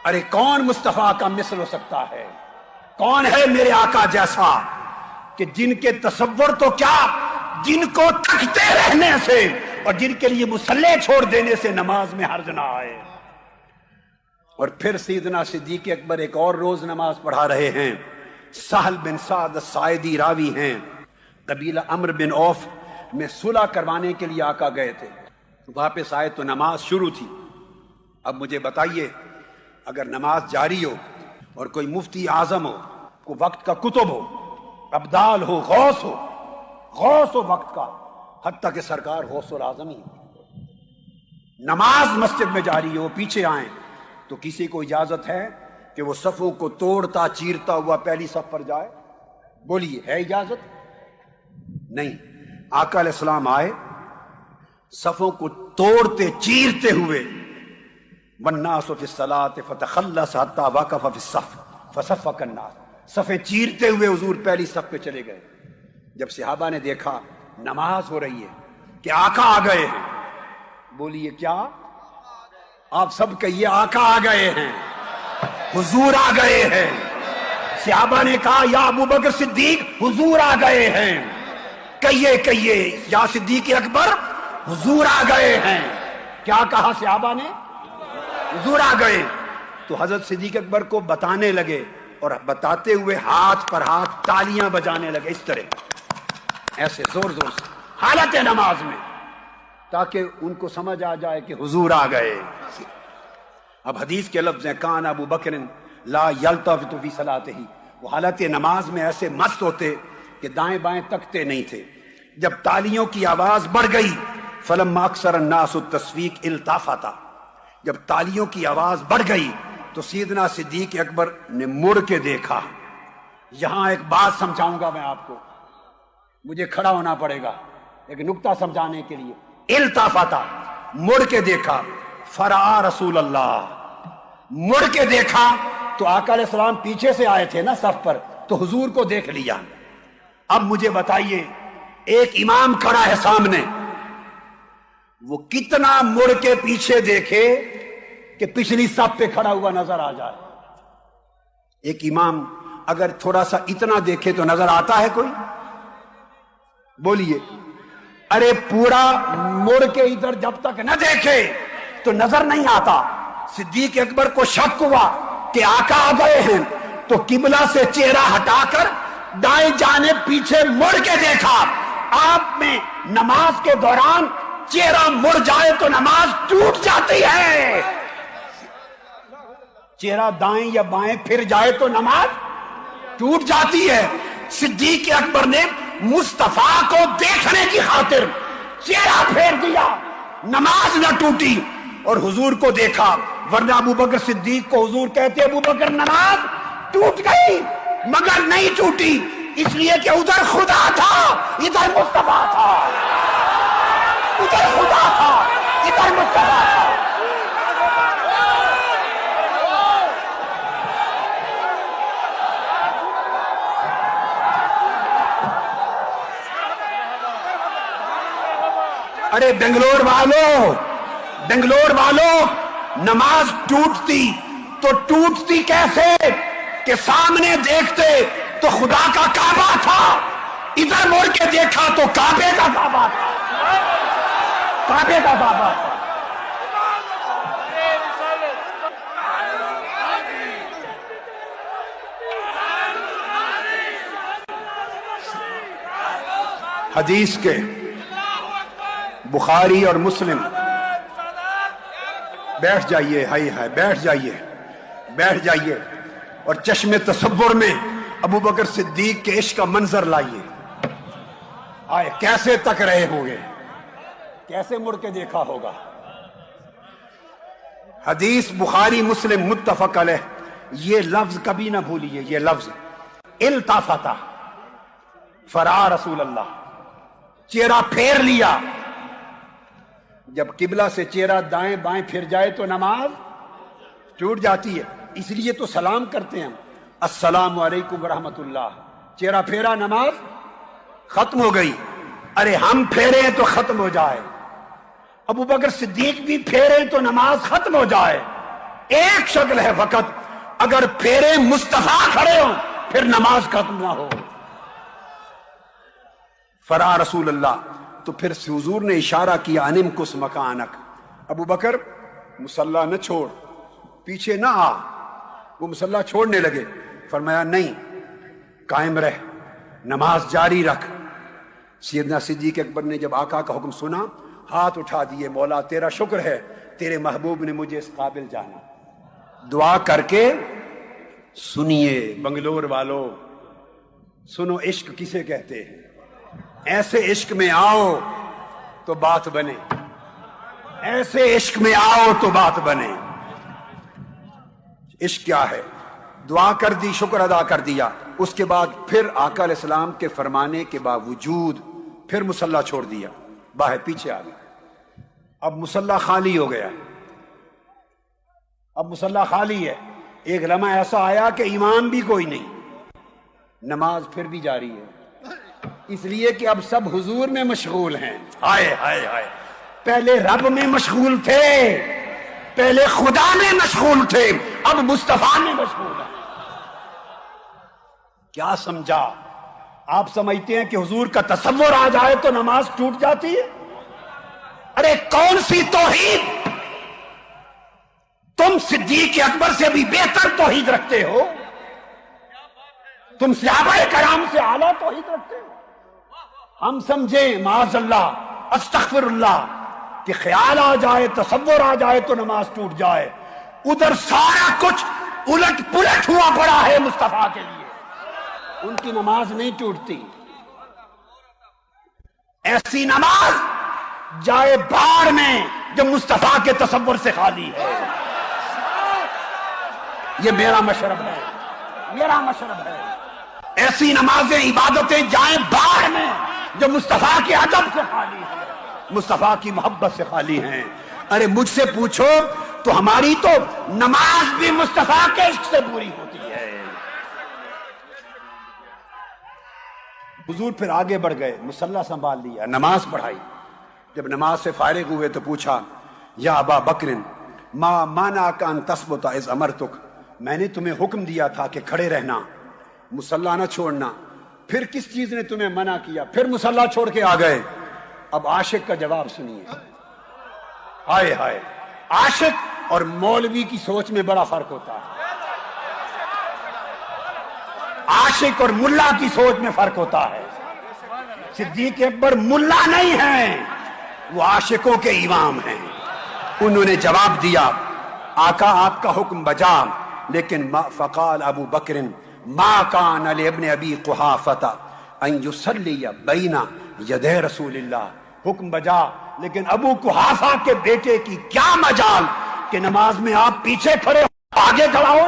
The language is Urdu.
ارے کون مصطفیٰ کا مثل ہو سکتا ہے؟ کون ہے میرے آقا جیسا کہ جن کے تصور تو کیا، جن کو تھکتے رہنے سے اور جن کے لیے مصلی چھوڑ دینے سے نماز میں حرج نہ آئے۔ اور پھر سیدنا صدیق اکبر ایک اور روز نماز پڑھا رہے ہیں۔ سہل بن سعد الساعدی راوی ہیں، قبیلہ عمرو بن عوف میں صلح کروانے کے لیے آقا گئے تھے، واپس آئے تو نماز شروع تھی۔ اب مجھے بتائیے، اگر نماز جاری ہو اور کوئی مفتی اعظم ہو، کوئی وقت کا کتب ہو، ابدال ہو، غوث ہو وقت کا، حتیٰ کہ سرکار غوث العظم ہی، نماز مسجد میں جاری ہو، پیچھے آئیں تو کسی کو اجازت ہے کہ وہ صفوں کو توڑتا چیرتا ہوا پہلی صف پر جائے؟ بولیے، ہے اجازت؟ نہیں۔ آقا علیہ السلام آئے، صفوں کو توڑتے چیرتے ہوئے، والناس فی الصلاۃ فتخلص حتی وقف فی الصف فصفق الناس، صفیں چیرتے ہوئے حضور پہلی صف پہ چلے گئے۔ جب صحابہ نے دیکھا نماز ہو رہی ہے کہ آقا آ گئے ہیں، بولیے کیا؟ آپ سب کہیے، آقا آ گئے ہیں، حضور آ گئے ہیں۔ صحابہ نے کہا، یا ابو بکر صدیق، حضور آ گئے ہیں۔ کہیے یا صدیق اکبر، حضور آ گئے ہیں۔ کیا کہا صحابہ نے؟ حضور آ گئے۔ تو حضرت صدیق اکبر کو بتانے لگے، اور بتاتے ہوئے ہاتھ پر ہاتھ تالیاں بجانے لگے، اس طرح ایسے زور زور سے حالت نماز میں، تاکہ ان کو سمجھ آ جائے کہ حضور آ گئے۔ اب حدیث کے لفظ ہیں، کان ابو بکر لا یلتفت فی صلاتہ، وہ حالت نماز میں ایسے مست ہوتے کہ دائیں بائیں تکتے نہیں تھے۔ جب تالیوں کی آواز بڑھ گئی، فلما اکثر الناس التصفیق التفتا، جب تالیوں کی آواز بڑھ گئی تو سیدنا صدیق اکبر نے مڑ کے دیکھا۔ یہاں ایک بات سمجھاؤں گا میں آپ کو، مجھے کھڑا ہونا پڑے گا ایک نکتہ سمجھانے کے لیے۔ التفتا، مڑ کے دیکھا، فرآ رسول اللہ، مڑ کے دیکھا تو آقا علیہ السلام پیچھے سے آئے تھے نا صف پر، تو حضور کو دیکھ لیا۔ اب مجھے بتائیے، ایک امام کھڑا ہے سامنے، وہ کتنا مڑ کے پیچھے دیکھے کہ پچھلی صف پہ کھڑا ہوا نظر آ جائے؟ ایک امام اگر تھوڑا سا اتنا دیکھے تو نظر آتا ہے کوئی؟ بولیے۔ ارے پورا مڑ کے ادھر جب تک نہ دیکھے تو نظر نہیں آتا۔ صدیق اکبر کو شک ہوا کہ آقا آ گئے ہیں، تو قبلہ سے چہرہ ہٹا کر دائیں جانب پیچھے مڑ کے دیکھا۔ آپ میں نماز کے دوران چہرہ مڑ جائے تو نماز ٹوٹ جاتی ہے، چہرہ دائیں یا بائیں پھر جائے تو نماز ٹوٹ جاتی ہے۔ صدیق اکبر نے مصطفیٰ کو دیکھنے کی خاطر چہرہ پھیر دیا، نماز نہ ٹوٹی، اور حضور کو دیکھا۔ ورنہ ابو بکر صدیق کو حضور کہتے، ابو بکر نماز ٹوٹ گئی مگر نہیں ٹوٹی، اس لیے کہ ادھر خدا تھا ادھر مصطفیٰ تھا، ادھر خدا تھا ادھر مصطفیٰ تھا۔ ارے بنگلور والوں، نماز ٹوٹتی تو ٹوٹتی کیسے کہ سامنے دیکھتے تو خدا کا کعبہ تھا، ادھر مڑ کے دیکھا تو کعبے کا کعبہ تھا، کعبے کا کعبہ تھا۔ حدیث کے بخاری اور مسلم، بیٹھ جائیے، ہائے بیٹھ جائیے اور چشم تصور میں ابو بکر صدیق کے عشق کا منظر لائیے۔ آئے کیسے تک رہے ہوں گے، کیسے مڑ کے دیکھا ہوگا۔ حدیث بخاری مسلم متفق علیہ، یہ لفظ کبھی نہ بھولیے، یہ لفظ التفتا، فرآ رسول اللہ، چہرہ پھیر لیا۔ جب قبلہ سے چہرہ دائیں بائیں پھر جائے تو نماز ٹوٹ جاتی ہے، اس لیے تو سلام کرتے ہیں ہم، السلام علیکم ورحمت اللہ، چہرہ پھیرا نماز ختم ہو گئی۔ ارے ہم پھیریں تو ختم ہو جائے، ابو بکر صدیق بھی پھیریں تو نماز ختم ہو جائے، ایک شکل ہے فقط، اگر پھیرے مصطفیٰ کھڑے ہوں پھر نماز ختم نہ ہو۔ فرا رسول اللہ، تو پھر حضور نے اشارہ کیا انم کس مکانک، ابو بکر مصلی نہ چھوڑ، پیچھے نہ آ۔ وہ مصلی چھوڑنے لگے، فرمایا نہیں، قائم رہ، نماز جاری رکھ۔ سیدنا صدیق اکبر نے جب آقا کا حکم سنا، ہاتھ اٹھا دیے، مولا تیرا شکر ہے، تیرے محبوب نے مجھے اس قابل جانا۔ دعا کر کے سنیے بنگلور والو، سنو عشق کسے کہتے ہیں، ایسے عشق میں آؤ تو بات بنے، ایسے عشق میں آؤ تو بات بنے۔ عشق کیا ہے؟ دعا کر دی، شکر ادا کر دیا، اس کے بعد پھر آقا علیہ السلام کے فرمانے کے باوجود پھر مصلی چھوڑ دیا، باہر پیچھے آ گیا۔ اب مصلی خالی ہو گیا، اب مصلی خالی ہے۔ ایک لمحہ ایسا آیا کہ امام بھی کوئی نہیں، نماز پھر بھی جاری ہے، اس لیے کہ اب سب حضور میں مشغول ہیں۔ ہائے ہائے ہائے، پہلے رب میں مشغول تھے، پہلے خدا میں مشغول تھے، اب مصطفیٰ میں مشغول ہیں۔ کیا سمجھا؟ آپ سمجھتے ہیں کہ حضور کا تصور آ جائے تو نماز ٹوٹ جاتی ہے؟ ارے کون سی توحید؟ تم صدیق اکبر سے بھی بہتر توحید رکھتے ہو، تم صحابہ کرام سے اعلیٰ توحید رکھتے ہو۔ ہم سمجھیں معاذ اللہ، استغفر اللہ، کہ خیال آ جائے، تصور آ جائے تو نماز ٹوٹ جائے، ادھر سارا کچھ الٹ پلٹ ہوا پڑا ہے مصطفیٰ کے لیے، ان کی نماز نہیں ٹوٹتی۔ ایسی نماز جائے باڑ میں جو مصطفیٰ کے تصور سے خالی ہے۔ یہ میرا مشرب ہے، میرا مشرب ہے۔ ایسی نمازیں، عبادتیں جائیں باڑ میں جو مصطفیٰ کے ادب سے خالی ہیں، مصطفیٰ کی محبت سے خالی ہیں۔ ارے مجھ سے پوچھو تو ہماری تو نماز بھی مصطفیٰ کے عشق سے پوری ہوتی ہے۔ حضور پھر آگے بڑھ گئے، مصلی سنبھال لیا، نماز پڑھائی۔ جب نماز سے فارغ ہوئے تو پوچھا، یا ابا بکر ما منعک ان تثبت اذ امرتک، میں نے تمہیں حکم دیا تھا کہ کھڑے رہنا، مصلی نہ چھوڑنا، پھر کس چیز نے تمہیں منع کیا؟ پھر مصلی چھوڑ کے آ گئے۔ اب عاشق کا جواب سنیے۔ ہائے ہائے، عاشق اور مولوی کی سوچ میں بڑا فرق ہوتا ہے، عاشق اور ملا کی سوچ میں فرق ہوتا ہے۔ صدیق اکبر ملا نہیں ہیں، وہ عاشقوں کے امام ہیں۔ انہوں نے جواب دیا، آقا آپ کا حکم بجا، لیکن فقال ابو بکر ما کان لابن ابی قحافۃ ان یصلی بین یدی رسول اللہ، حکم بجا، لیکن ابو قحافہ کے بیٹے کی کیا مجال کہ نماز میں آپ پیچھے کھڑے آگے کھڑا ہو۔